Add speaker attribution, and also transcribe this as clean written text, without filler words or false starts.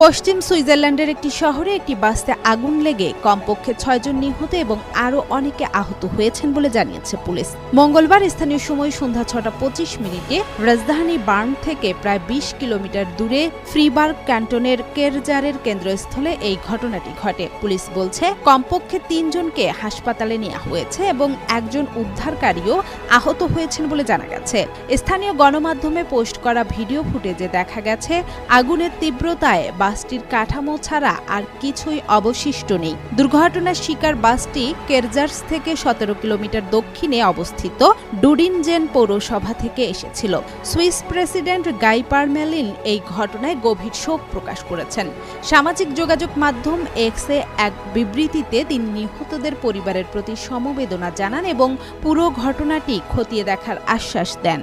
Speaker 1: পশ্চিম সুইজারল্যান্ডের একটি শহরে একটি বাসে আগুন লেগে কমপক্ষে ৬ জন নিহত এবং আরও অনেকে আহত হয়েছেন বলে জানিয়েছে পুলিশ। মঙ্গলবার স্থানীয় সময় সন্ধ্যা ৬টা ২৫ রাজধানী বার্ন থেকে প্রায় ২০ কিলোমিটার দূরে ফ্রিবার্গ ক্যান্টনের কেরজারের কেন্দ্রস্থলে এই ঘটনাটি ঘটে। পুলিশ বলছে কমপক্ষে ৩ জনকে হাসপাতালে নেওয়া হয়েছে এবং একজন উদ্ধারকারীও আহত হয়েছেন বলে জানা গেছে। স্থানীয় গণমাধ্যমে পোস্ট করা ভিডিও ফুটেজে দেখা গেছে আগুনের তীব্রতায় বাসটির কাঠামো ছাড়া আর কিছুই অবশিষ্ট নেই। দুর্ঘটনার শিকার বাসটি কেরজার্স থেকে ১৭ কিলোমিটার দক্ষিণে অবস্থিত ডুডিনজেন পৌরসভা থেকে এসেছিল। সুইস প্রেসিডেন্ট গাই পারমেলিন এই ঘটনায় গভীর শোক প্রকাশ করেছেন। সামাজিক যোগাযোগ মাধ্যম এক্সে এক বিবৃতিতে তিনি নিহতদের পরিবারের প্রতি সমবেদনা জানান এবং পুরো ঘটনাটি খতিয়ে দেখার আশ্বাস দেন।